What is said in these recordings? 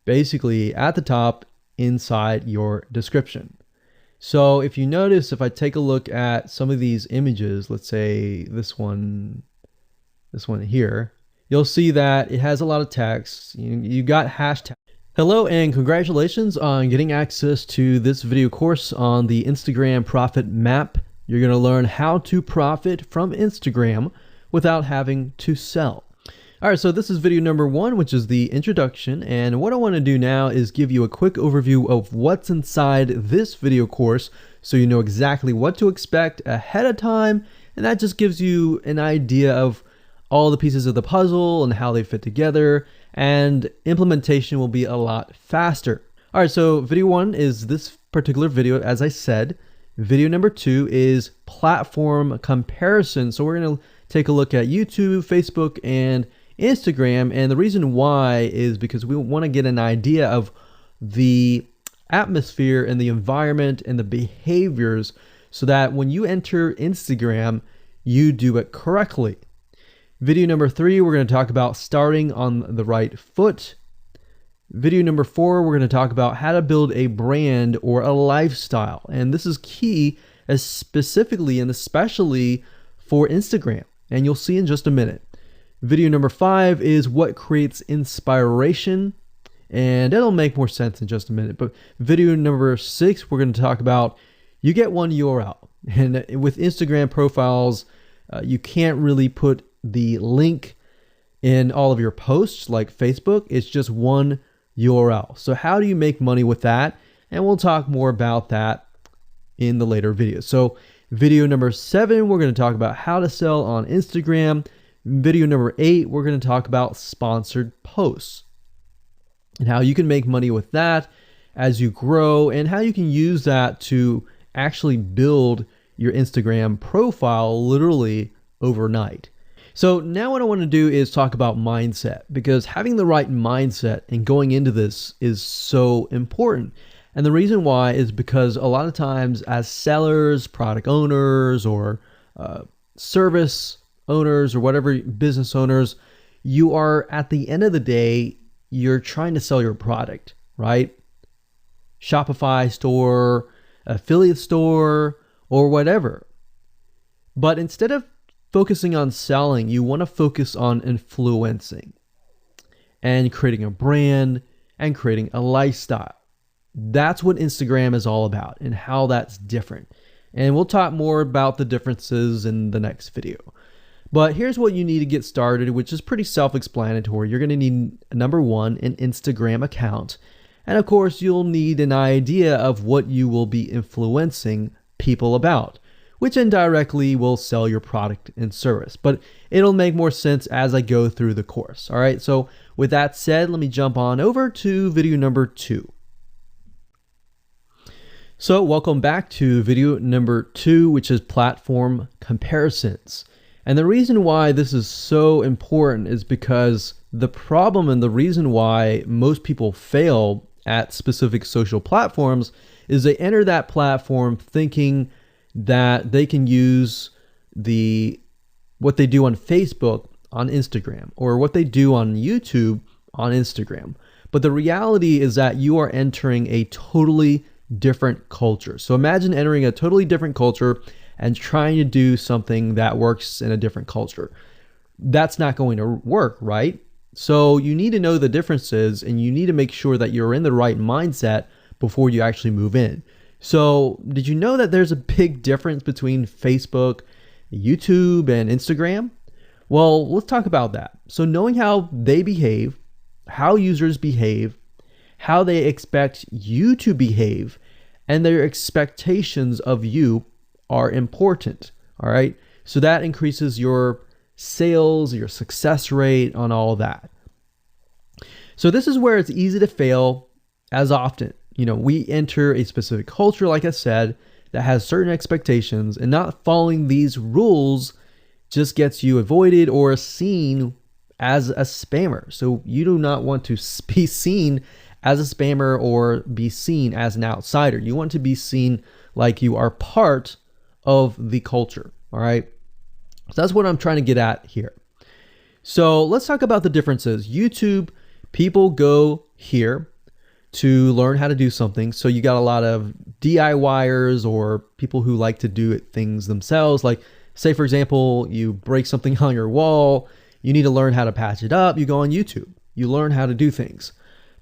basically at the top inside your description. So if you notice, if I take a look at some of these images, let's say this one here, you'll see that it has a lot of text. You got hashtag. Hello and congratulations on getting access to this video course on the Instagram Profit Map. You're going to learn how to profit from Instagram without having to sell. All right, so this is video number 1, which is the introduction. And what I want to do now is give you a quick overview of what's inside this video course so you know exactly what to expect ahead of time. And that just gives you an idea of all the pieces of the puzzle and how they fit together, and implementation will be a lot faster. All right, so video 1 is this particular video, as I said. Video number 2 is platform comparison. So we're going to take a look at YouTube, Facebook, and Instagram. And the reason why is because we want to get an idea of the atmosphere and the environment and the behaviors so that when you enter Instagram, you do it correctly. Video number 3, we're going to talk about starting on the right foot. Video number 4, we're going to talk about how to build a brand or a lifestyle. And this is key, as specifically and especially for Instagram. And you'll see in just a minute. Video number 5 is what creates inspiration. And it'll make more sense in just a minute. But video number 6, we're going to talk about you get one URL. And with Instagram profiles, you can't really put the link in all of your posts like Facebook. It's just one URL. So how do you make money with that? And we'll talk more about that in the later videos. So video number 7, we're going to talk about how to sell on Instagram. Video number 8, we're going to talk about sponsored posts and how you can make money with that as you grow, and how you can use that to actually build your Instagram profile literally overnight. So now what I want to do is talk about mindset, because having the right mindset and going into this is so important. And the reason why is because a lot of times as sellers, product owners, or service owners, or whatever, business owners, you are, at the end of the day, you're trying to sell your product, right? Shopify store, affiliate store, or whatever. But instead of focusing on selling, you want to focus on influencing and creating a brand and creating a lifestyle. That's what Instagram is all about and how that's different. And we'll talk more about the differences in the next video. But here's what you need to get started, which is pretty self-explanatory. You're going to need, number 1, an Instagram account. And of course, you'll need an idea of what you will be influencing people about, which indirectly will sell your product and service. But it'll make more sense as I go through the course. All right, so with that said, let me jump on over to video number 2. So welcome back to video number 2, which is platform comparisons. And the reason why this is so important is because the problem and the reason why most people fail at specific social platforms is they enter that platform thinking that they can use what they do on Facebook on Instagram, or what they do on YouTube on Instagram. But the reality is that you are entering a totally different culture. So imagine entering a totally different culture and trying to do something that works in a different culture. That's not going to work, right? So you need to know the differences, and you need to make sure that you're in the right mindset before you actually move in. So did you know that there's a big difference between Facebook, YouTube, and Instagram? Well, let's talk about that. So knowing how they behave, how users behave, how they expect you to behave, and their expectations of you are important. All right. So that increases your sales, your success rate on all that. So this is where it's easy to fail as often. We enter a specific culture, like I said, that has certain expectations, and not following these rules just gets you avoided or seen as a spammer. So you do not want to be seen as a spammer or be seen as an outsider. You want to be seen like you are part of the culture. All right. So that's what I'm trying to get at here. So let's talk about the differences. YouTube People go here to learn how to do something. So you got a lot of DIYers or people who like to do things themselves. Like say, for example, you break something on your wall, you need to learn how to patch it up. You go on YouTube, you learn how to do things.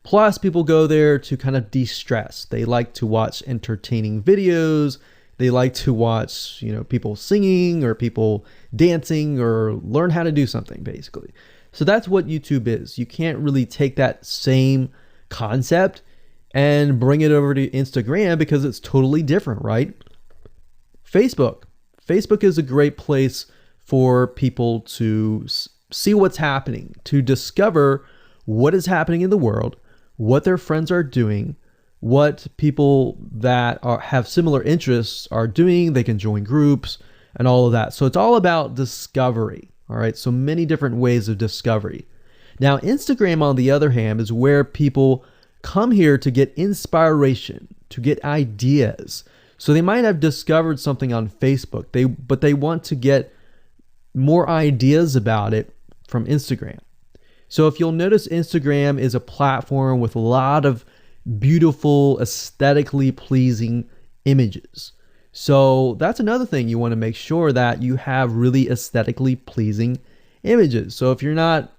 Plus people go there to kind of de-stress. They like to watch entertaining videos. They like to watch, people singing or people dancing or learn how to do something basically. So that's what YouTube is. You can't really take that same concept and bring it over to Instagram because it's totally different, right? Facebook is a great place for people to see what's happening, to discover what is happening in the world, what their friends are doing, what people that have similar interests are doing. They can join groups and all of that. So it's all about discovery. All right. So many different ways of discovery. Now, Instagram, on the other hand, is where people come here to get inspiration, to get ideas. So they might have discovered something on Facebook, but they want to get more ideas about it from Instagram. So if you'll notice, Instagram is a platform with a lot of beautiful, aesthetically pleasing images. So that's another thing. You want to make sure that you have really aesthetically pleasing images. So if you're not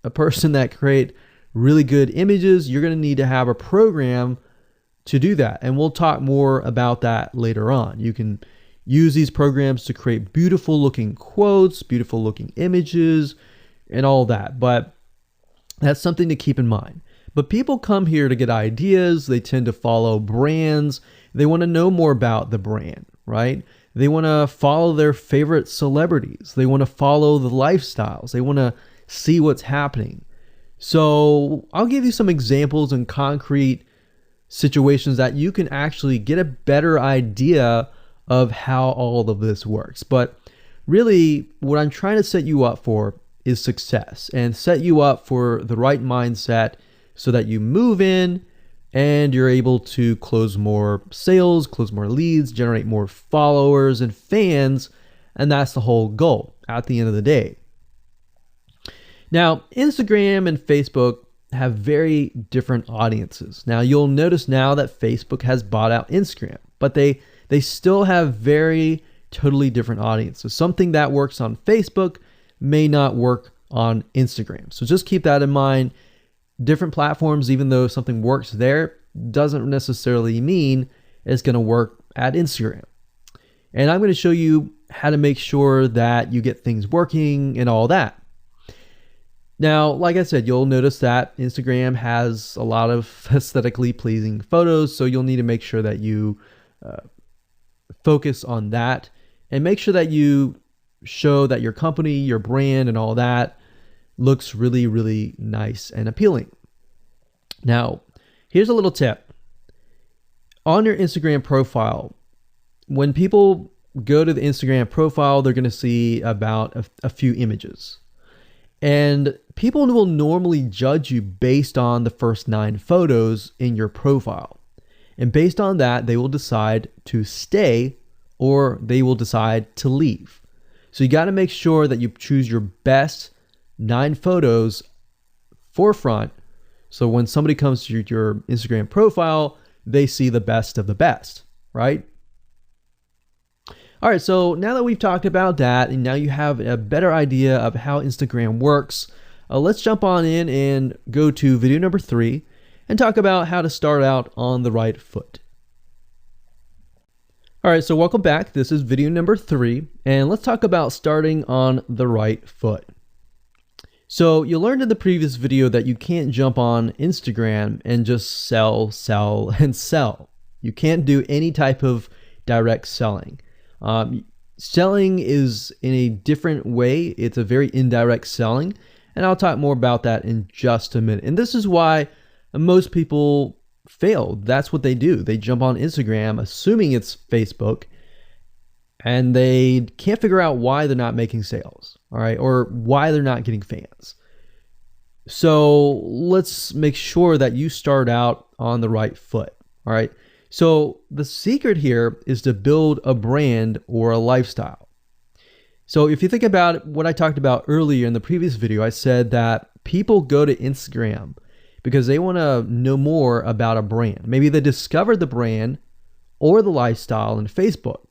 a person that create really good images, you're going to need to have a program to do that. And we'll talk more about that later on. You can use these programs to create beautiful looking quotes, beautiful looking images, and all that. But that's something to keep in mind. But people come here to get ideas. They tend to follow brands. They want to know more about the brand, right? They want to follow their favorite celebrities. They want to follow the lifestyles. They want to see what's happening. So I'll give you some examples and concrete situations that you can actually get a better idea of how all of this works. But really, what I'm trying to set you up for is success, and set you up for the right mindset so that you move in and you're able to close more sales, close more leads, generate more followers and fans. And that's the whole goal at the end of the day. Now, Instagram and Facebook have very different audiences. Now, you'll notice now that Facebook has bought out Instagram, but they still have very totally different audiences. Something that works on Facebook may not work on Instagram. So just keep that in mind. Different platforms, even though something works there, doesn't necessarily mean it's going to work at Instagram. And I'm going to show you how to make sure that you get things working and all that. Now, like I said, you'll notice that Instagram has a lot of aesthetically pleasing photos, so you'll need to make sure that you focus on that and make sure that you show that your company, your brand, and all that looks really, really nice and appealing. Now, here's a little tip. On your Instagram profile, when people go to the Instagram profile, they're going to see about a few images. And people will normally judge you based on the first 9 photos in your profile. And based on that, they will decide to stay or they will decide to leave. So you got to make sure that you choose your best 9 photos forefront. So when somebody comes to your Instagram profile, they see the best of the best, right? All right, so now that we've talked about that, and now you have a better idea of how Instagram works, let's jump on in and go to video number 3 and talk about how to start out on the right foot. All right, so welcome back. This is video number 3, and let's talk about starting on the right foot. So you learned in the previous video that you can't jump on Instagram and just sell, and sell. You can't do any type of direct selling. Selling is in a different way. It's a very indirect selling, and I'll talk more about that in just a minute. And this is why most people fail. That's what they do. They jump on Instagram assuming it's Facebook, and they can't figure out why they're not making sales, all right, or why they're not getting fans. So let's make sure that you start out on the right foot, all right? So the secret here is to build a brand or a lifestyle. So if you think about what I talked about earlier in the previous video, I said that people go to Instagram because they want to know more about a brand. Maybe they discovered the brand or the lifestyle in Facebook,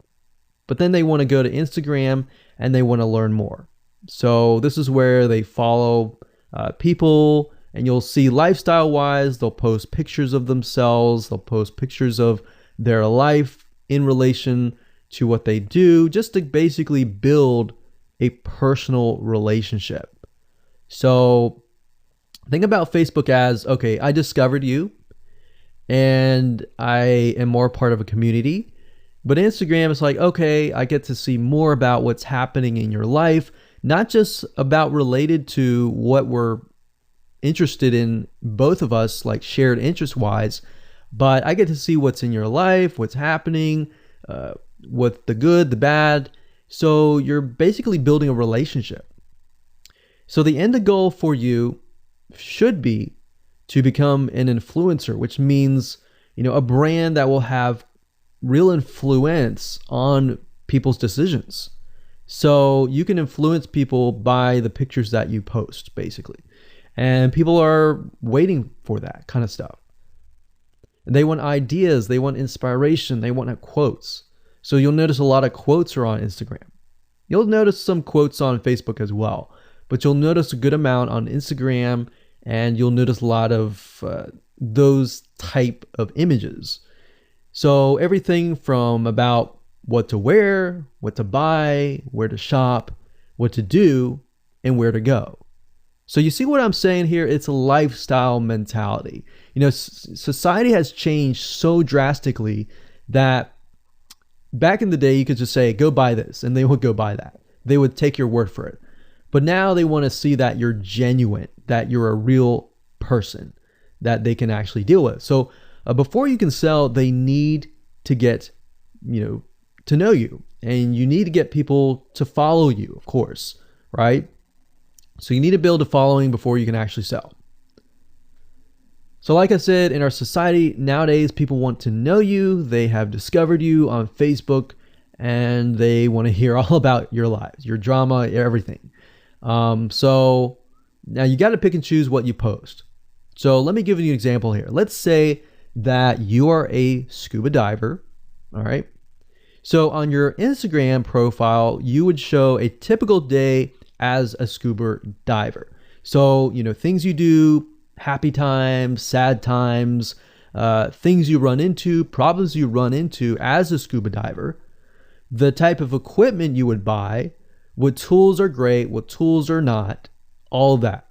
but then they want to go to Instagram and they want to learn more. So this is where they follow people, and you'll see lifestyle wise, they'll post pictures of themselves, they'll post pictures of their life in relation to what they do, just to basically build a personal relationship. So think about Facebook as, okay, I discovered you and I am more part of a community. But Instagram is like, okay, I get to see more about what's happening in your life, not just about related to what we're interested in, both of us, like shared interest wise, but I get to see what's in your life, what's happening, what the good, the bad. So you're basically building a relationship. So the end goal for you should be to become an influencer, which means, a brand that will have real influence on people's decisions. So you can influence people by the pictures that you post, basically. And people are waiting for that kind of stuff. They want ideas, they want inspiration, they want quotes. So you'll notice a lot of quotes are on Instagram. You'll notice some quotes on Facebook as well, but you'll notice a good amount on Instagram, and you'll notice a lot of those type of images. So everything from about what to wear, what to buy, where to shop, what to do, and where to go. So you see what I'm saying here? It's a lifestyle mentality. Society has changed so drastically that back in the day, you could just say, go buy this, and they would go buy that. They would take your word for it. But now they want to see that you're genuine, that you're a real person that they can actually deal with. So before you can sell, they need to get, to know you, and you need to get people to follow you, of course, right? So you need to build a following before you can actually sell. So like I said, in our society nowadays, people want to know you. They have discovered you on Facebook, and they want to hear all about your lives, your drama, everything. So now you got to pick and choose what you post. So let me give you an example here. Let's say that you are a scuba diver. All right. So on your Instagram profile, you would show a typical day as a scuba diver. So, things you do, happy times, sad times, things you run into, problems you run into as a scuba diver, the type of equipment you would buy, what tools are great, what tools are not, all that.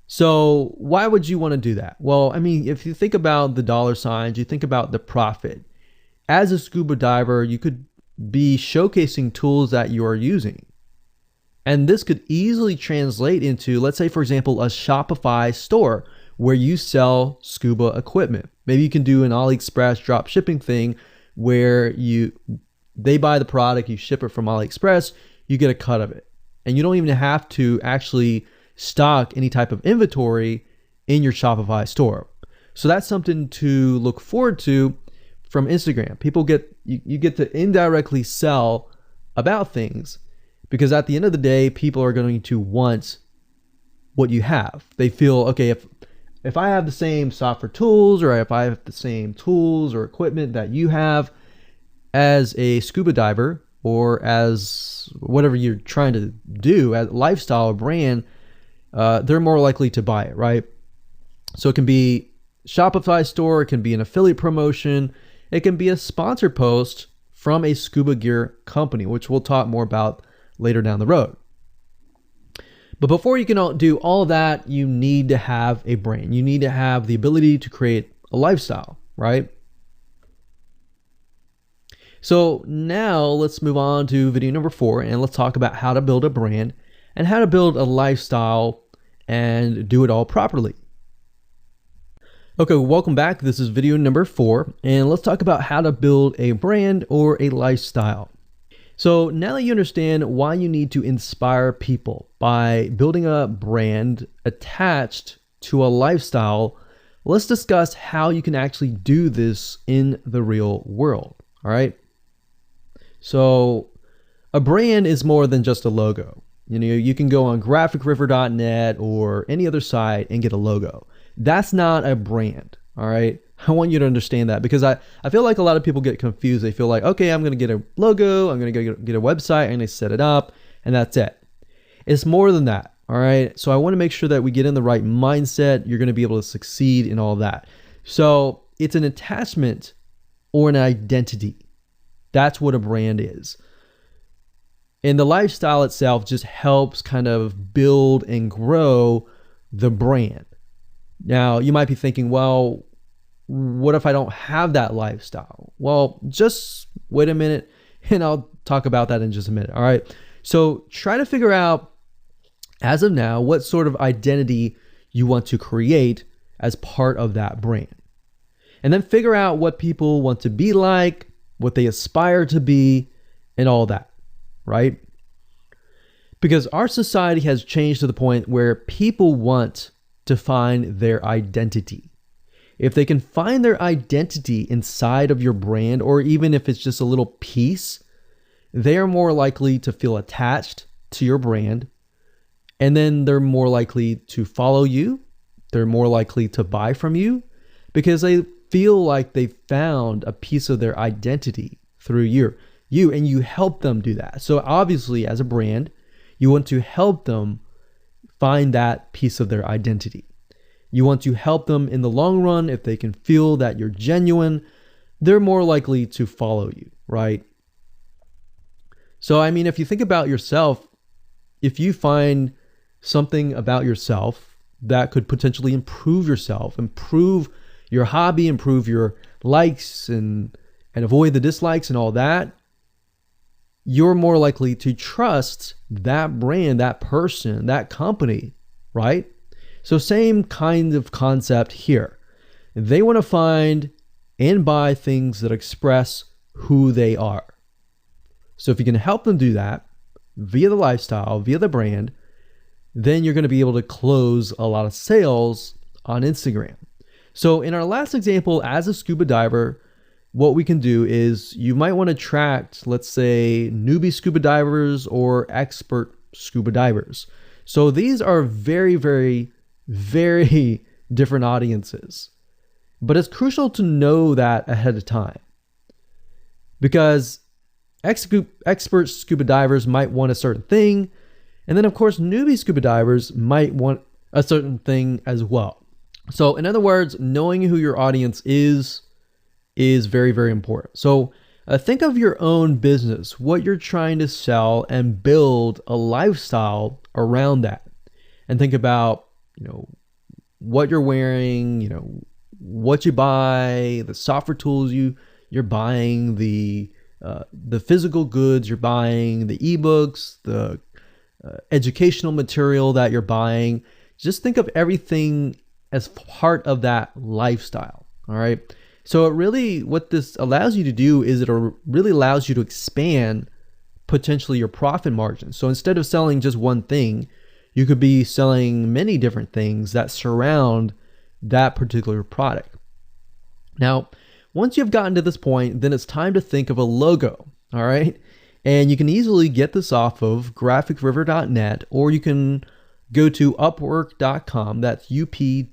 So why would you want to do that? Well, if you think about the dollar signs, you think about the profit. As a scuba diver, you could be showcasing tools that you are using. And this could easily translate into, let's say, for example, a Shopify store where you sell scuba equipment. Maybe you can do an AliExpress drop shipping thing where they buy the product, you ship it from AliExpress, you get a cut of it. And you don't even have to actually stock any type of inventory in your Shopify store. So that's something to look forward to from Instagram. You get to indirectly sell about things, because at the end of the day, people are going to want what you have. They feel, okay, if I have the same software tools, or if I have the same tools or equipment that you have as a scuba diver, or as whatever you're trying to do, as a lifestyle brand, they're more likely to buy it, right? So it can be Shopify store, it can be an affiliate promotion, it can be a sponsored post from a scuba gear company, which we'll talk more about later down the road. But before you can do all of that, you need to have a brand. You need to have the ability to create a lifestyle, right? So now let's move on to video number 4, and let's talk about how to build a brand and how to build a lifestyle and do it all properly. Okay, welcome back. This is video number 4, and let's talk about how to build a brand or a lifestyle. So now that you understand why you need to inspire people by building a brand attached to a lifestyle, let's discuss how you can actually do this in the real world. All right. So a brand is more than just a logo. You can go on graphicriver.net or any other site and get a logo. That's not a brand. All right. I want you to understand that, because I feel like a lot of people get confused. They feel like, okay, I'm going to get a logo, I'm going to get a website, I'm going to set it up, and that's it. It's more than that. All right. So I want to make sure that we get in the right mindset. You're going to be able to succeed in all that. So it's an attachment or an identity. That's what a brand is. And the lifestyle itself just helps kind of build and grow the brand. Now, you might be thinking, well, what if I don't have that lifestyle? Well, just wait a minute and I'll talk about that in just a minute. All right. So try to figure out, as of now, what sort of identity you want to create as part of that brand. And then figure out what people want to be like, what they aspire to be, and all that, right? Because our society has changed to the point where people want to find their identity. If they can find their identity inside of your brand, or even if it's just a little piece, they are more likely to feel attached to your brand. And then they're more likely to follow you. They're more likely to buy from you because they feel like they found a piece of their identity through you, and you help them do that. So obviously, as a brand, you want to help them find that piece of their identity. You want to help them in the long run. If they can feel that you're genuine, they're more likely to follow you, right? So, I mean, if you think about yourself, if you find something about yourself that could potentially improve yourself, improve your hobby, improve your likes, and avoid the dislikes and all that, you're more likely to trust that brand, that person, that company, right? So same kind of concept here. They want to find and buy things that express who they are. So if you can help them do that via the lifestyle, via the brand, then you're going to be able to close a lot of sales on Instagram. So in our last example, as a scuba diver, what we can do is you might want to attract, let's say, newbie scuba divers or expert scuba divers. So these are very, very, very different audiences. But it's crucial to know that ahead of time, because expert scuba divers might want a certain thing. And then, of course, newbie scuba divers might want a certain thing as well. So in other words, knowing who your audience is very, very important. So think of your own business, what you're trying to sell, and build a lifestyle around that. And think about, what you're wearing, what you buy, the software tools you're buying, the physical goods you're buying, the ebooks, the educational material that you're buying. Just think of everything as part of that lifestyle. All right. So what this allows you to do is it really allows you to expand potentially your profit margin. So instead of selling just one thing, you could be selling many different things that surround that particular product. Now, once you've gotten to this point, then it's time to think of a logo. All right. And you can easily get this off of graphicriver.net, or you can go to upwork.com. That's upwork.com.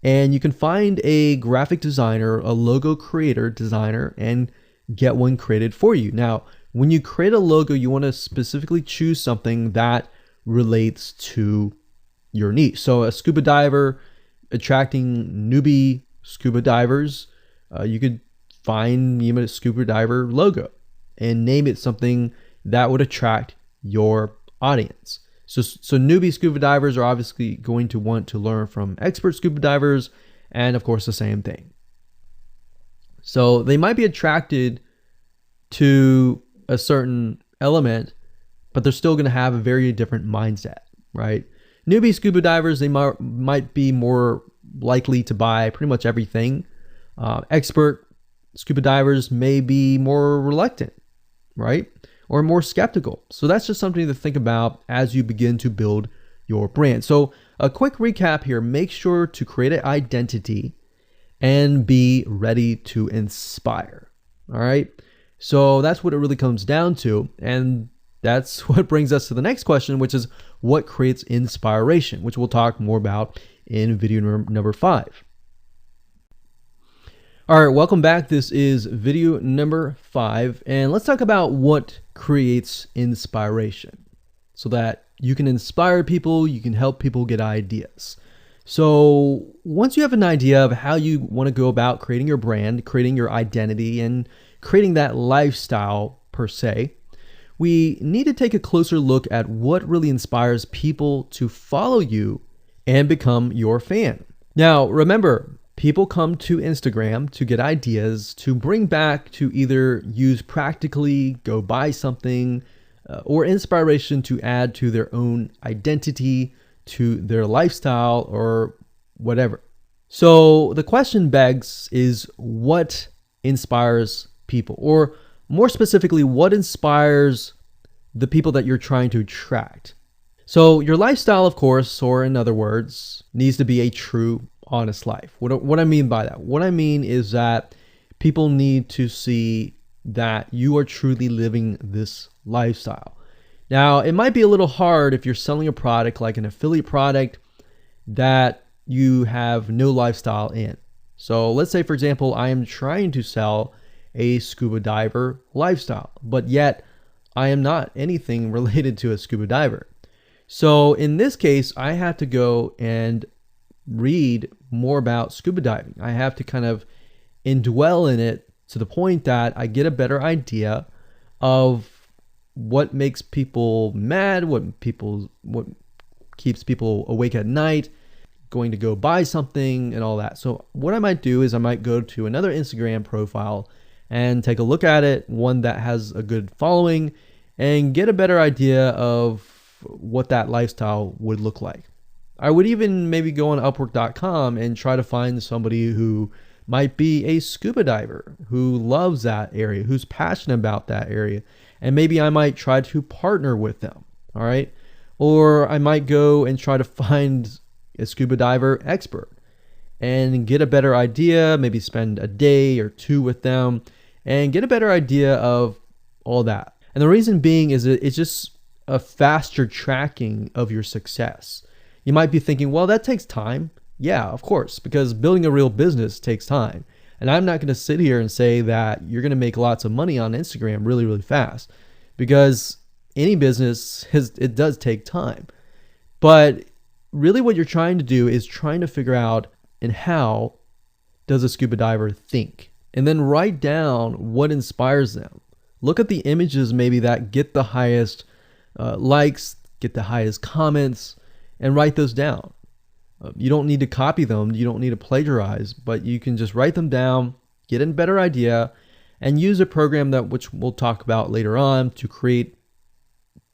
And you can find a graphic designer, a logo creator, designer, and get one created for you. Now, when you create a logo, you want to specifically choose something that relates to your niche. So a scuba diver attracting newbie scuba divers, you could find a scuba diver logo and name it something that would attract your audience. So newbie scuba divers are obviously going to want to learn from expert scuba divers, and of course the same thing. So they might be attracted to a certain element, but they're still going to have a very different mindset, right? Newbie scuba divers, they might be more likely to buy pretty much everything. Expert scuba divers may be more reluctant, right? Or more skeptical. So that's just something to think about as you begin to build your brand. So a quick recap here: make sure to create an identity and be ready to inspire. All right. So that's what it really comes down to. And That's what brings us to the next question, which is what creates inspiration, which we'll talk more about in video number 5. All right, welcome back. This is video number 5, and let's talk about what creates inspiration so that you can inspire people, you can help people get ideas. So once you have an idea of how you want to go about creating your brand, creating your identity, and creating that lifestyle per se, we need to take a closer look at what really inspires people to follow you and become your fan. Now, remember, people come to Instagram to get ideas to bring back to either use practically, go buy something, or inspiration to add to their own identity, to their lifestyle, or whatever. So the question begs is what inspires people? Or more specifically, what inspires the people that you're trying to attract? So your lifestyle, of course, or in other words, needs to be a true, honest life. What I mean by that? What I mean is that people need to see that you are truly living this lifestyle. Now, it might be a little hard if you're selling a product like an affiliate product that you have no lifestyle in. So let's say, for example, I am trying to sell a scuba diver lifestyle, but yet I am not anything related to a scuba diver. So in this case, I have to go and read more about scuba diving. I have to kind of indwell in it to the point that I get a better idea of what makes people mad, what keeps people awake at night, going to go buy something and all that. So what I might do is I might go to another Instagram profile and take a look at it, one that has a good following, and get a better idea of what that lifestyle would look like. I would even maybe go on Upwork.com and try to find somebody who might be a scuba diver, who loves that area, who's passionate about that area. And maybe I might try to partner with them, all right? Or I might go and try to find a scuba diver expert and get a better idea, maybe spend a day or two with them and get a better idea of all that. And the reason being is it's just a faster tracking of your success. You might be thinking, well, that takes time. Yeah, of course, because building a real business takes time. And I'm not going to sit here and say that you're going to make lots of money on Instagram really, really fast, because any business, it does take time. But really what you're trying to do is trying to figure out and how does a scuba diver think? And then write down what inspires them. Look at the images maybe that get the highest likes, get the highest comments, and write those down. You don't need to copy them. You don't need to plagiarize, but you can just write them down, get a better idea, and use a program which we'll talk about later on to create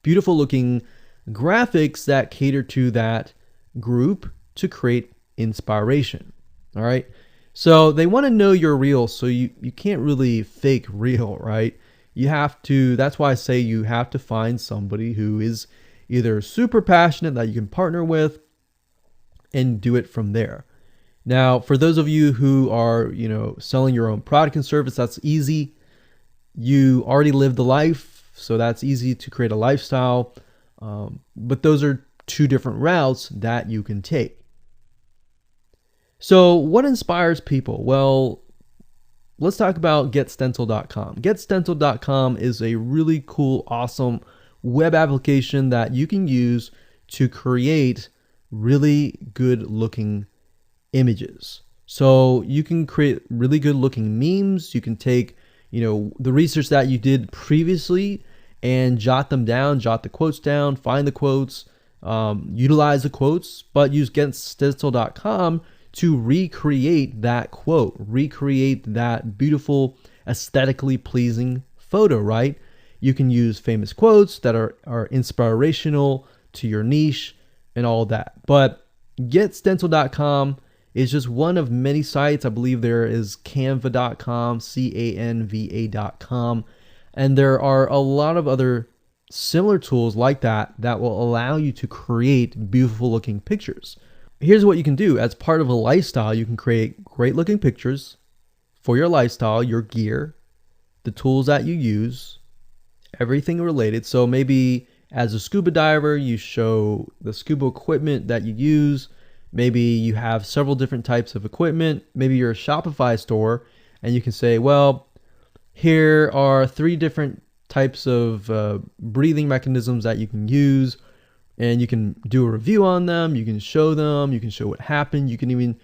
beautiful looking graphics that cater to that group to create inspiration. All right. So they want to know you're real. So you can't really fake real, right? You have to, that's why I say you have to find somebody who is either super passionate that you can partner with and do it from there. Now, for those of you who are, selling your own product and service, that's easy. You already live the life, so that's easy to create a lifestyle. But those are two different routes that you can take. So what inspires people? Well, let's talk about getstencil.com. Getstencil.com is a really cool, awesome web application that you can use to create really good looking images. So you can create really good looking memes. You can take, the research that you did previously and jot them down, jot the quotes down, find the quotes, utilize the quotes, but use getstencil.com to recreate that quote, recreate that beautiful, aesthetically pleasing photo, right? You can use famous quotes that are inspirational to your niche and all that. But getstencil.com is just one of many sites. I believe there is canva.com, canva.com, and there are a lot of other similar tools like that will allow you to create beautiful looking pictures. Here's what you can do. As part of a lifestyle, you can create great looking pictures for your lifestyle, your gear, the tools that you use, everything related. So maybe as a scuba diver, you show the scuba equipment that you use. Maybe you have several different types of equipment. Maybe you're a Shopify store and you can say, well, here are 3 different types of breathing mechanisms that you can use, and you can do a review on them. You can show them. You can show what happened. You can even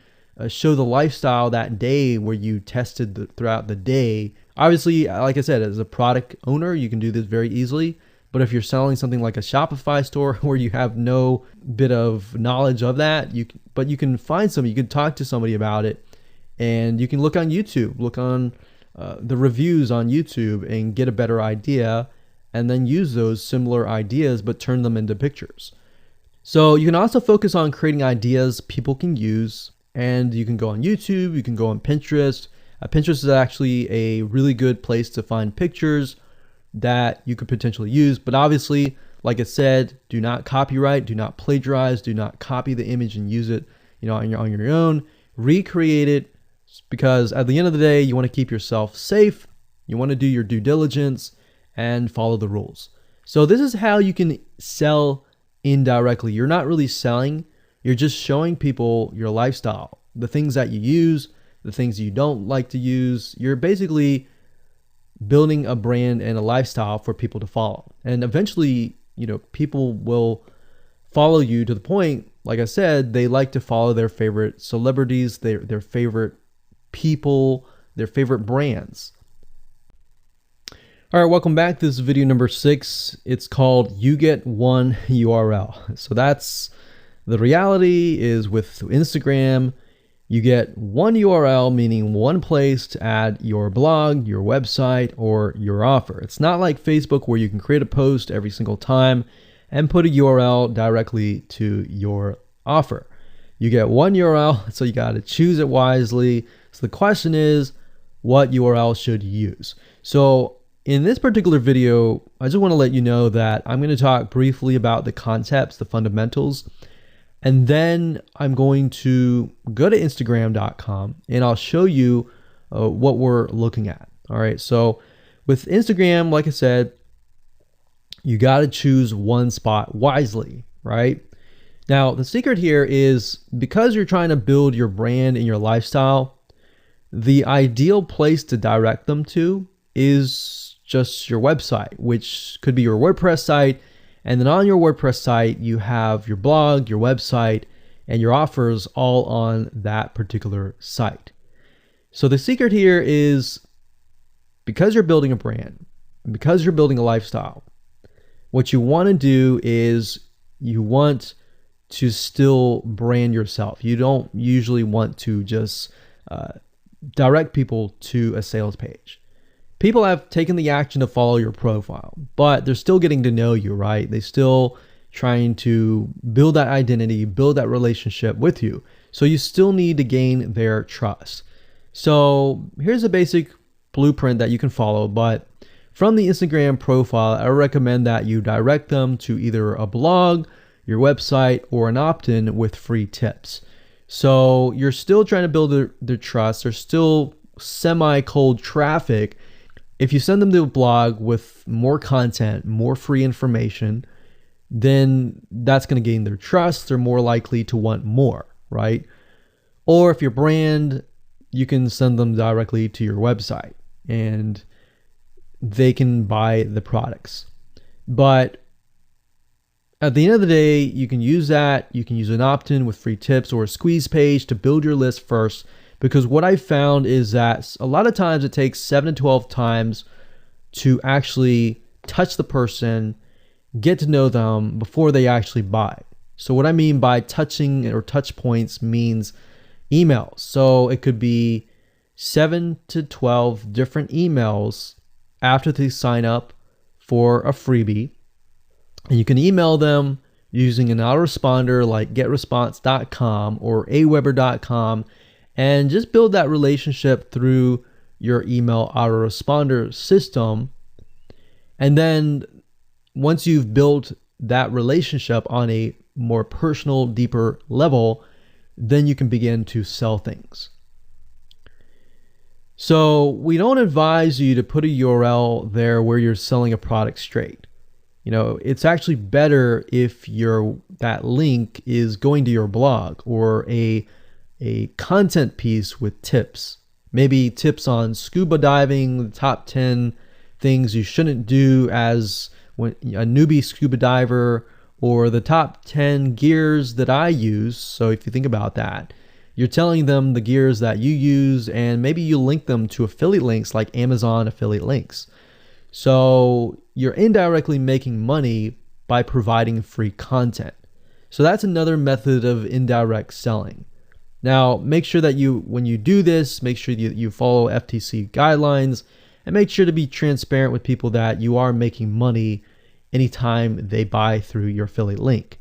show the lifestyle that day where you tested throughout the day. Obviously, like I said, as a product owner, you can do this very easily. But if you're selling something like a Shopify store where you have no bit of knowledge of that, you can find somebody, you can talk to somebody about it, and you can look on YouTube, look on the reviews on YouTube and get a better idea, and then use those similar ideas but turn them into pictures. So you can also focus on creating ideas people can use, and you can go on YouTube, you can go on Pinterest. Pinterest is actually a really good place to find pictures that you could potentially use, but obviously, like I said, do not copyright, do not plagiarize, do not copy the image and use it, on your own. Recreate it, because at the end of the day, you want to keep yourself safe. You want to do your due diligence and follow the rules. So this is how you can sell indirectly. You're not really selling, you're just showing people your lifestyle, the things that you use, the things you don't like to use. You're basically building a brand and a lifestyle for people to follow. And eventually, people will follow you to the point, like I said, they like to follow their favorite celebrities, their favorite people, their favorite brands. All right, welcome back. This is video number 6. It's called You Get One URL. So that's the reality is with Instagram, you get one URL, meaning one place to add your blog, your website, or your offer. It's not like Facebook where you can create a post every single time and put a URL directly to your offer. You get one URL, so you got to choose it wisely. So the question is, what URL should you use? So in this particular video, I just want to let you know that I'm going to talk briefly about the concepts, the fundamentals, and then I'm going to go to Instagram.com and I'll show you what we're looking at. All right. So with Instagram, like I said, you got to choose one spot wisely, right? Now, the secret here is because you're trying to build your brand and your lifestyle, the ideal place to direct them to is just your website, which could be your WordPress site. And then on your WordPress site, you have your blog, your website, and your offers all on that particular site. So the secret here is because you're building a brand, because you're building a lifestyle, what you want to do is you want to still brand yourself. You don't usually want to just direct people to a sales page. People have taken the action to follow your profile, but they're still getting to know you, right? They're still trying to build that identity, build that relationship with you. So you still need to gain their trust. So here's a basic blueprint that you can follow, but from the Instagram profile, I recommend that you direct them to either a blog, your website, or an opt-in with free tips. So you're still trying to build their trust. They're still semi-cold traffic. If you send them to a blog with more content, more free information, then that's going to gain their trust. They're more likely to want more, right? Or if your brand, you can send them directly to your website and they can buy the products. But at the end of the day, you can use that. You can use an opt-in with free tips or a squeeze page to build your list first. Because what I found is that a lot of times it takes 7 to 12 times to actually touch the person, get to know them before they actually buy. So what I mean by touching or touch points means emails. So it could be 7 to 12 different emails after they sign up for a freebie. And you can email them using an autoresponder like getresponse.com or aweber.com. And just build that relationship through your email autoresponder system. And then once you've built that relationship on a more personal, deeper level, then you can begin to sell things. So we don't advise you to put a URL there where you're selling a product straight. It's actually better if that link is going to your blog or a content piece with tips. Maybe tips on scuba diving, the top 10 things you shouldn't do as a newbie scuba diver, or the top 10 gears that I use. So if you think about that, you're telling them the gears that you use, and maybe you link them to affiliate links like Amazon affiliate links. So you're indirectly making money by providing free content. So that's another method of indirect selling. Now, make sure that when you do this, make sure you follow FTC guidelines, and make sure to be transparent with people that you are making money anytime they buy through your affiliate link.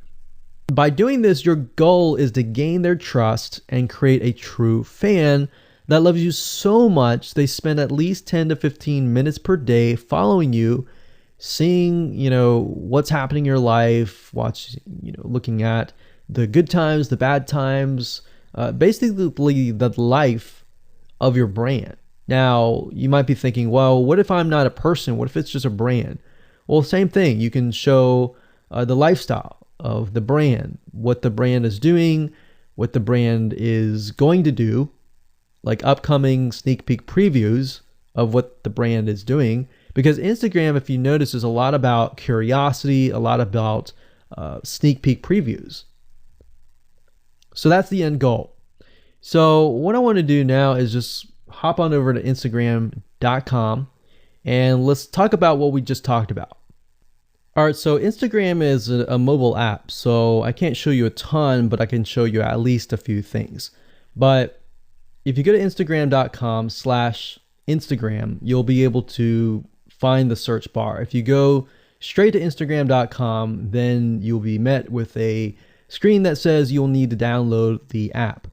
By doing this, your goal is to gain their trust and create a true fan that loves you so much they spend at least 10 to 15 minutes per day following you, seeing, what's happening in your life, looking at the good times, the bad times, basically the life of your brand. Now, you might be thinking, well, what if I'm not a person? What if it's just a brand? Well, same thing. You can show the lifestyle of the brand, what the brand is doing, what the brand is going to do, like upcoming sneak peek previews of what the brand is doing. Because Instagram, if you notice, is a lot about curiosity, a lot about sneak peek previews. So that's the end goal. So what I want to do now is just hop on over to Instagram.com and let's talk about what we just talked about. All right, so Instagram is a mobile app, so I can't show you a ton, but I can show you at least a few things. But if you go to Instagram.com/Instagram, you'll be able to find the search bar. If you go straight to Instagram.com, then you'll be met with a screen that says you'll need to download the app.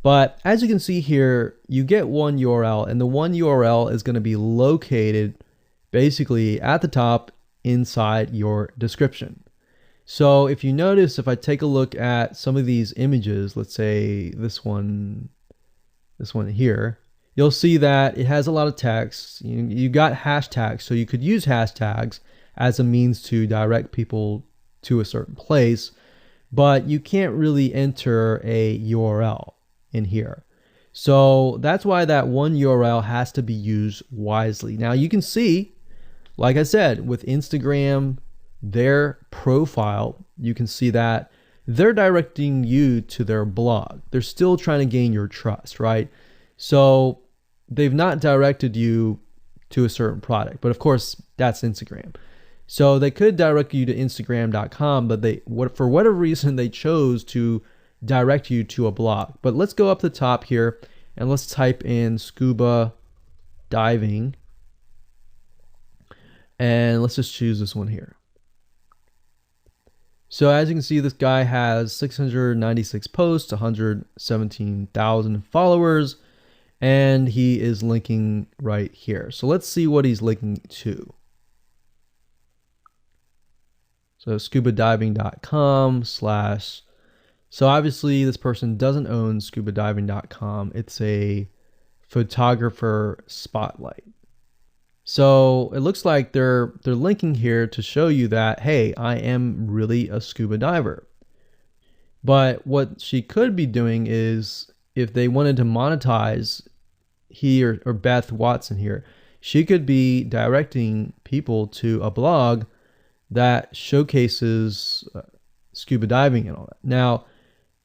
But as you can see here, you get one URL, and the one URL is going to be located basically at the top inside your description. So if you notice, if I take a look at some of these images, let's say this one here, you'll see that it has a lot of text. You got hashtags, so you could use hashtags as a means to direct people to a certain place, but you can't really enter a URL in here. So that's why that one URL has to be used wisely. Now you can see, like I said, with Instagram, their profile, you can see that they're directing you to their blog. They're still trying to gain your trust, right? So they've not directed you to a certain product, but of course that's Instagram. So they could direct you to Instagram.com, but for whatever reason, they chose to direct you to a blog. But let's go up the top here and let's type in scuba diving. And let's just choose this one here. So as you can see, this guy has 696 posts, 117,000 followers, and he is linking right here. So let's see what he's linking to. So scubadiving.com/. So obviously this person doesn't own scubadiving.com. It's a photographer spotlight. So it looks like they're linking here to show you that, hey, I am really a scuba diver. But what she could be doing is, if they wanted to monetize he or Beth Watson here, she could be directing people to a blog that showcases scuba diving and all that. Now,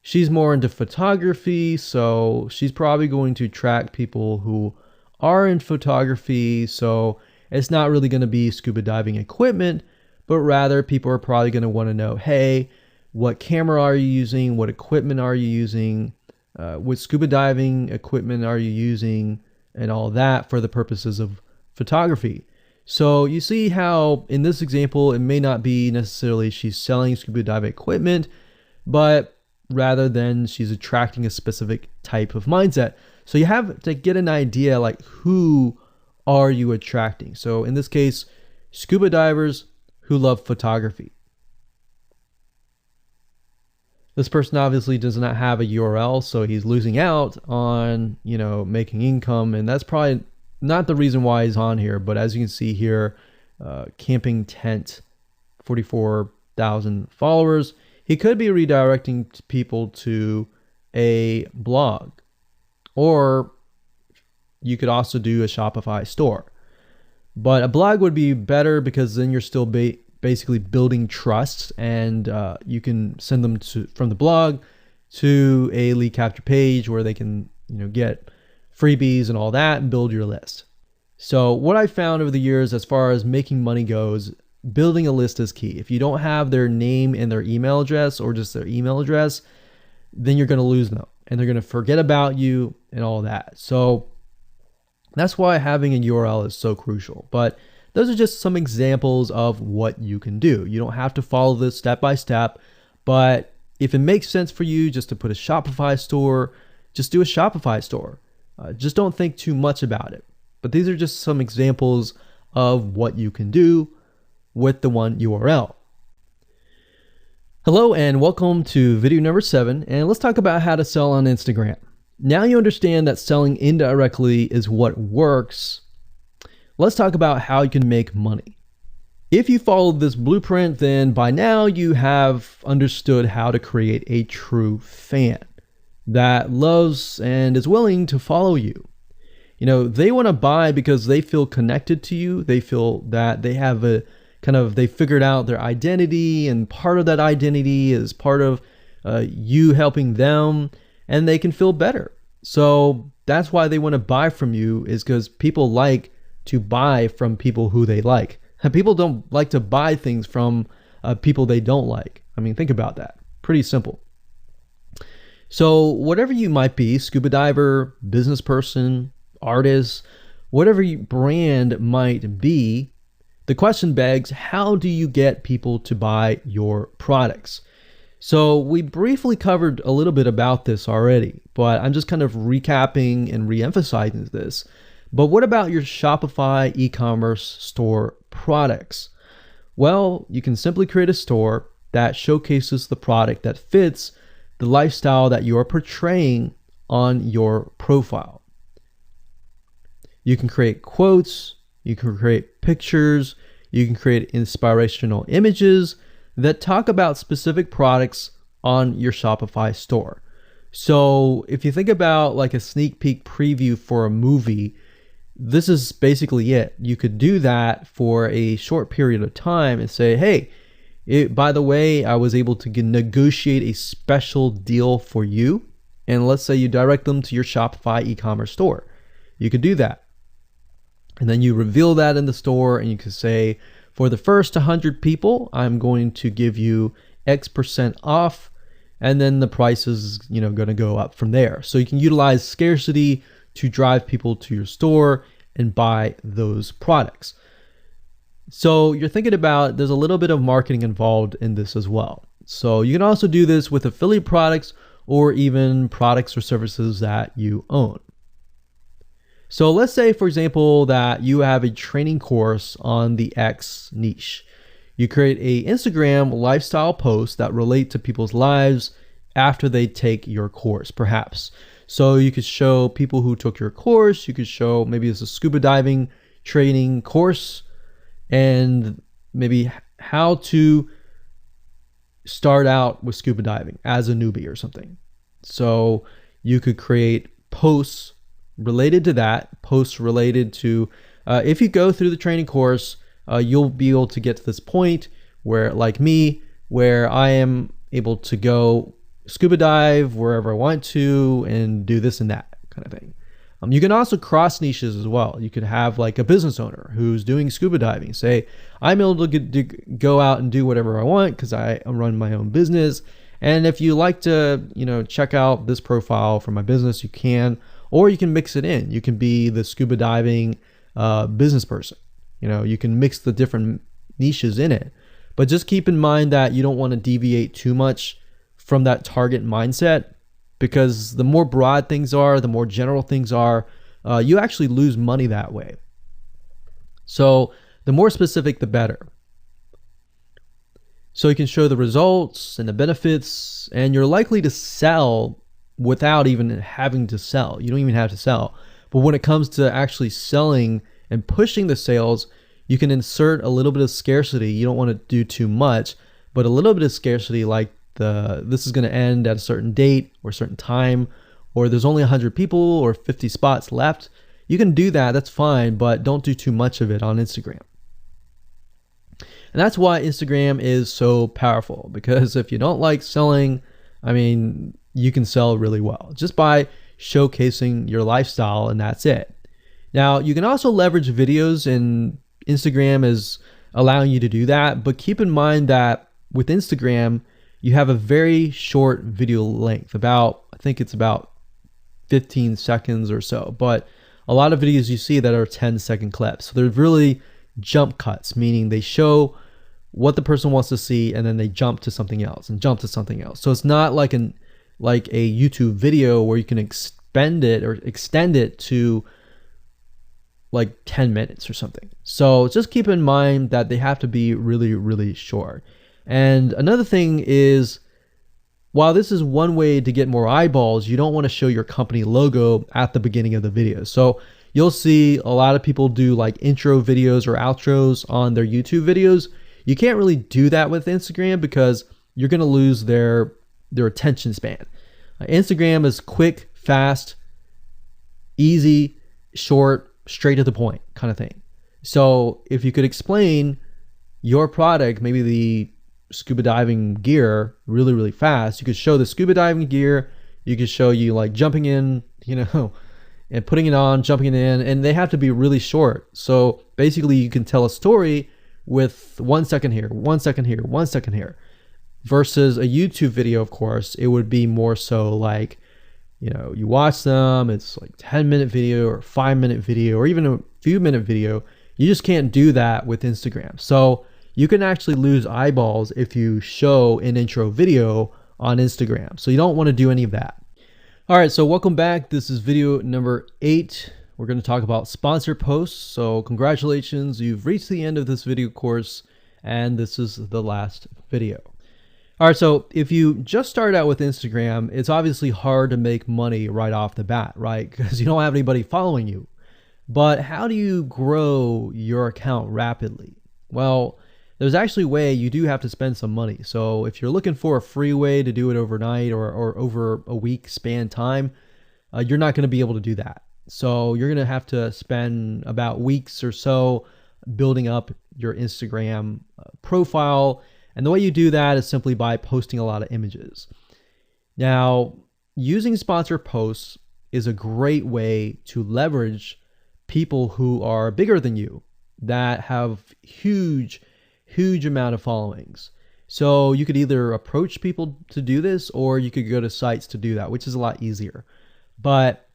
she's more into photography, so she's probably going to attract people who are in photography. So it's not really going to be scuba diving equipment, but rather people are probably going to want to know, hey, what camera are you using? What equipment are you using? What scuba diving equipment are you using? And all that for the purposes of photography. So you see how in this example, it may not be necessarily she's selling scuba diving equipment, but rather than she's attracting a specific type of mindset. So you have to get an idea, like, who are you attracting? So in this case, scuba divers who love photography. This person obviously does not have a URL, so he's losing out on, making income, and that's probably not the reason why he's on here, but as you can see here, camping tent, 44,000 followers. He could be redirecting people to a blog, or you could also do a Shopify store. But a blog would be better because then you're still basically building trust, and you can send them from the blog to a lead capture page where they can, get freebies and all that and build your list. So what I found over the years as far as making money goes, building a list is key. If you don't have their name and their email address, or just their email address, then you're going to lose them and they're going to forget about you and all that. So that's why having a URL is so crucial. But those are just some examples of what you can do. You don't have to follow this step by step, but if it makes sense for you just to put a Shopify store, just do a Shopify store. Just don't think too much about it. But these are just some examples of what you can do with the one URL. Hello and welcome to video number 7, and let's talk about how to sell on Instagram. Now you understand that selling indirectly is what works. Let's talk about how you can make money. If you followed this blueprint, then by now you have understood how to create a true fan that loves and is willing to follow you. They want to buy because they feel connected to you. They feel that they have they figured out their identity, and part of that identity is part of you helping them, and they can feel better. So that's why they want to buy from you, is because people like to buy from people who they like. And people don't like to buy things from people they don't like. I mean, think about that. Pretty simple. So whatever you might be, scuba diver, business person, artist, whatever your brand might be, the question begs, how do you get people to buy your products? So we briefly covered a little bit about this already, but I'm just kind of recapping and re-emphasizing this. But what about your Shopify e-commerce store products? Well, you can simply create a store that showcases the product that fits the lifestyle that you're portraying on your profile. You can create quotes, you can create pictures, you can create inspirational images that talk about specific products on your Shopify store. So if you think about like a sneak peek preview for a movie, this is basically it. You could do that for a short period of time and say, hey, by the way, I was able to negotiate a special deal for you. And let's say you direct them to your Shopify e-commerce store. You could do that. And then you reveal that in the store, and you could say, for the first 100 people, I'm going to give you X% off. And then the price is, going to go up from there. So you can utilize scarcity to drive people to your store and buy those products. So you're thinking about, there's a little bit of marketing involved in this as well. So you can also do this with affiliate products or even products or services that you own. So let's say, for example, that you have a training course on the X niche. You create a Instagram lifestyle post that relate to people's lives after they take your course, perhaps. So you could show people who took your course, you could show maybe it's a scuba diving training course, and maybe how to start out with scuba diving as a newbie or something. So you could create posts related to that, posts related to, if you go through the training course, you'll be able to get to this point where, like me, where I am able to go scuba dive wherever I want to and do this and that kind of thing. You can also cross niches as well. You could have like a business owner who's doing scuba diving. Say, I'm able to go out and do whatever I want because I run my own business. And if you like to, check out this profile for my business, you can, or you can mix it in. You can be the scuba diving business person. You can mix the different niches in it. But just keep in mind that you don't want to deviate too much from that target mindset, because the more broad things are, the more general things are, you actually lose money that way. So the more specific, the better. So you can show the results and the benefits, and you're likely to sell without even having to sell. You don't even have to sell. But when it comes to actually selling and pushing the sales, you can insert a little bit of scarcity. You don't want to do too much, but a little bit of scarcity, like this is going to end at a certain date or a certain time, or there's only 100 people or 50 spots left. You can do that, that's fine, but don't do too much of it on Instagram. And that's why Instagram is so powerful, because if you don't like selling, I mean, you can sell really well just by showcasing your lifestyle, and that's it. Now, you can also leverage videos, and Instagram is allowing you to do that, but keep in mind that with Instagram, you have a very short video length, I think it's about 15 seconds or so, but a lot of videos you see that are 10-second clips. So they're really jump cuts, meaning they show what the person wants to see and then they jump to something else and jump to something else. So it's not like a YouTube video where you can extend it to like 10 minutes or something. So just keep in mind that they have to be really, really short. And another thing is, while this is one way to get more eyeballs, you don't want to show your company logo at the beginning of the video. So you'll see a lot of people do like intro videos or outros on their YouTube videos. You can't really do that with Instagram because you're going to lose their attention span. Instagram is quick, fast, easy, short, straight to the point kind of thing. So if you could explain your product, maybe the scuba diving gear, really, really fast, you could show the scuba diving gear, you could show you like jumping in, and putting it on, jumping in, and they have to be really short. So basically you can tell a story with 1 second here, 1 second here, 1 second here, versus a YouTube video. Of course, it would be more so like, you watch them, it's like 10-minute video or 5-minute video or even a few minute video. You just can't do that with Instagram. So you can actually lose eyeballs if you show an intro video on Instagram. So you don't want to do any of that. All right, so welcome back. This is video number 8. We're going to talk about sponsored posts. So congratulations, you've reached the end of this video course, and this is the last video. All right, so if you just started out with Instagram, it's obviously hard to make money right off the bat, right? Because you don't have anybody following you. But how do you grow your account rapidly? Well, there's actually a way. You do have to spend some money. So if you're looking for a free way to do it overnight or over a week span time, you're not going to be able to do that. So you're going to have to spend about weeks or so building up your Instagram profile. And the way you do that is simply by posting a lot of images. Now, using sponsored posts is a great way to leverage people who are bigger than you, that have huge amount of followings. So you could either approach people to do this, or you could go to sites to do that, which is a lot easier. But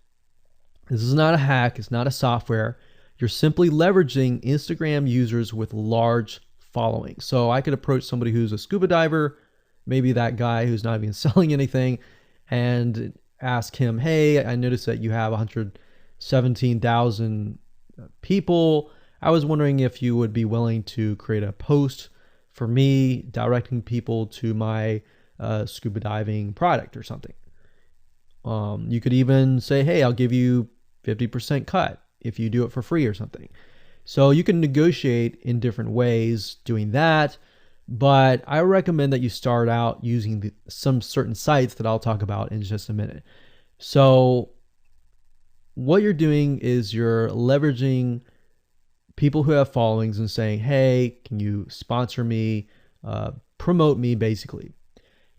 this is not a hack. It's not a software. You're simply leveraging Instagram users with large followings. So I could approach somebody who's a scuba diver, maybe that guy who's not even selling anything, and ask him, hey, I noticed that you have 117,000 people. I was wondering if you would be willing to create a post for me directing people to my scuba diving product or something. You could even say, hey, I'll give you 50% cut if you do it for free or something. So you can negotiate in different ways doing that, but I recommend that you start out using some certain sites that I'll talk about in just a minute. So what you're doing is you're leveraging people who have followings and saying, hey, can you sponsor me, promote me, basically.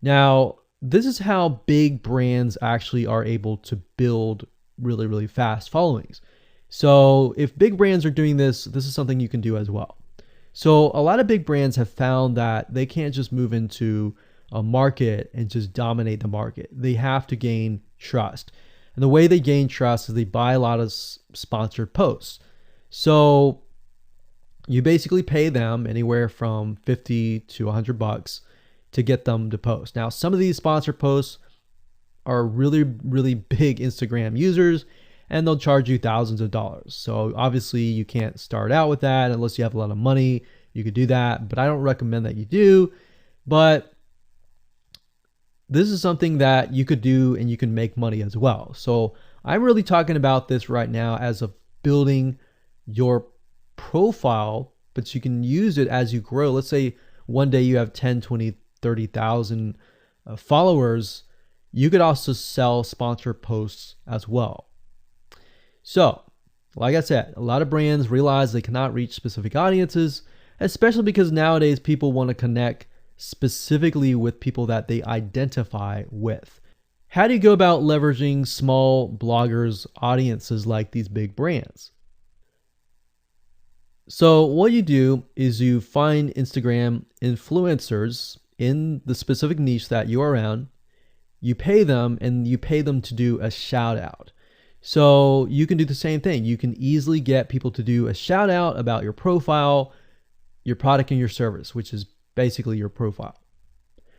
Now, this is how big brands actually are able to build really, really fast followings. So if big brands are doing this, this is something you can do as well. So a lot of big brands have found that they can't just move into a market and just dominate the market. They have to gain trust. And the way they gain trust is they buy a lot of sponsored posts. So you basically pay them anywhere from $50 to $100 to get them to post. Now, some of these sponsored posts are really, really big Instagram users, and they'll charge you thousands of dollars. So obviously you can't start out with that unless you have a lot of money. You could do that, but I don't recommend that you do. But this is something that you could do and you can make money as well. So I'm really talking about this right now as of building your profile, but you can use it as you grow. Let's say one day you have 10, 20, 30,000 followers. You could also sell sponsored posts as well. So, like I said, a lot of brands realize they cannot reach specific audiences, especially because nowadays people want to connect specifically with people that they identify with. How do you go about leveraging small bloggers' audiences like these big brands? So what you do is you find Instagram influencers in the specific niche that you're around. You pay them, and you pay them to do a shout out. So you can do the same thing. You can easily get people to do a shout out about your profile, your product, and your service, which is basically your profile.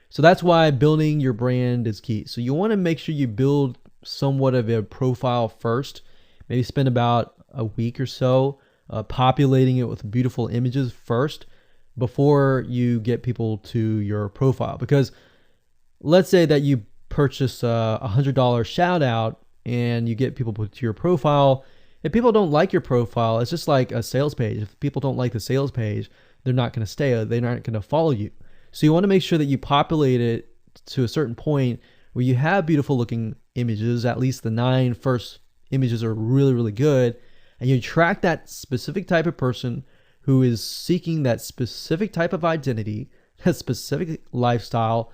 So that's why building your brand is key. So you want to make sure you build somewhat of a profile first. Maybe spend about a week or so populating it with beautiful images first before you get people to your profile. Because let's say that you purchase a $100 shout out and you get people to your profile. If people don't like your profile, it's just like a sales page. If people don't like the sales page, they're not going to stay. They're not going to follow you. So you want to make sure that you populate it to a certain point where you have beautiful looking images. At least the 9 first images are really, really good. And you attract that specific type of person who is seeking that specific type of identity, that specific lifestyle.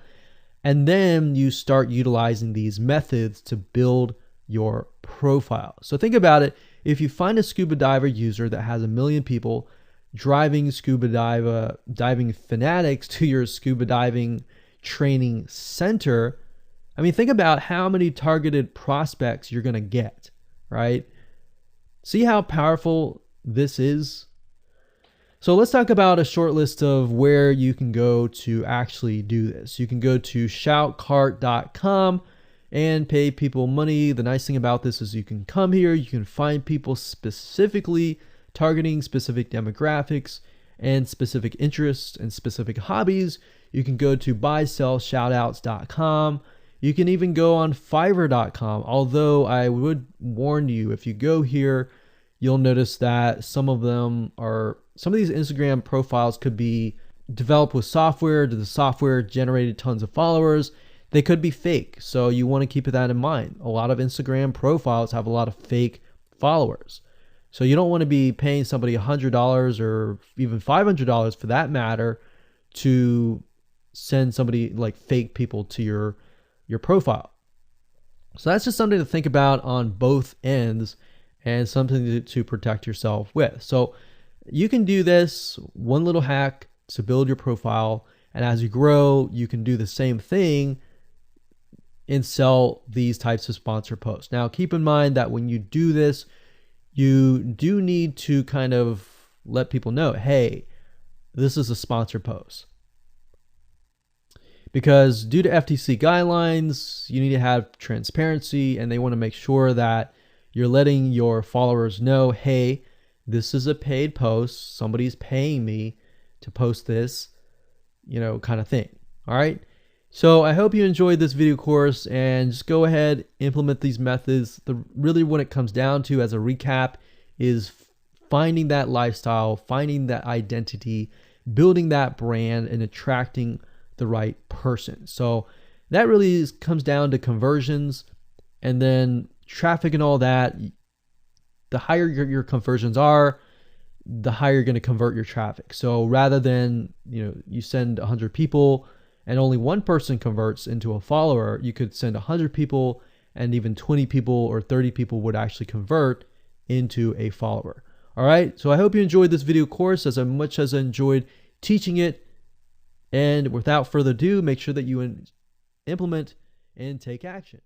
And then you start utilizing these methods to build your profile. So think about it. If you find a scuba diver user that has 1 million people driving scuba diving fanatics to your scuba diving training center, I mean, think about how many targeted prospects you're going to get, right? See how powerful this is? So let's talk about a short list of where you can go to actually do this. You can go to shoutcart.com and pay people money. The nice thing about this is you can come here, you can find people specifically targeting specific demographics and specific interests and specific hobbies. You can go to buysellshoutouts.com. You can even go on fiverr.com. Although I would warn you, if you go here, you'll notice that some of these Instagram profiles could be developed with software. The software generated tons of followers. They could be fake. So you want to keep that in mind. A lot of Instagram profiles have a lot of fake followers. So you don't want to be paying somebody $100 or even $500 for that matter to send somebody like fake people to your profile. So that's just something to think about on both ends and something to protect yourself with. So you can do this one little hack to build your profile, and as you grow, you can do the same thing and sell these types of sponsored posts. Now, keep in mind that when you do this, you do need to kind of let people know, hey, this is a sponsored post. Because due to FTC guidelines, you need to have transparency, and they want to make sure that you're letting your followers know, hey, this is a paid post. Somebody's paying me to post this, kind of thing. All right. So I hope you enjoyed this video course, and just go ahead, implement these methods. Really what it comes down to as a recap is finding that lifestyle, finding that identity, building that brand, and attracting the right person. So that really comes down to conversions, and then traffic and all that. The higher your conversions are, the higher you're going to convert your traffic. So rather than, you send 100 people and only one person converts into a follower, you could send 100 people and even 20 people or 30 people would actually convert into a follower. All right. So I hope you enjoyed this video course as much as I enjoyed teaching it. And without further ado, make sure that you implement and take action.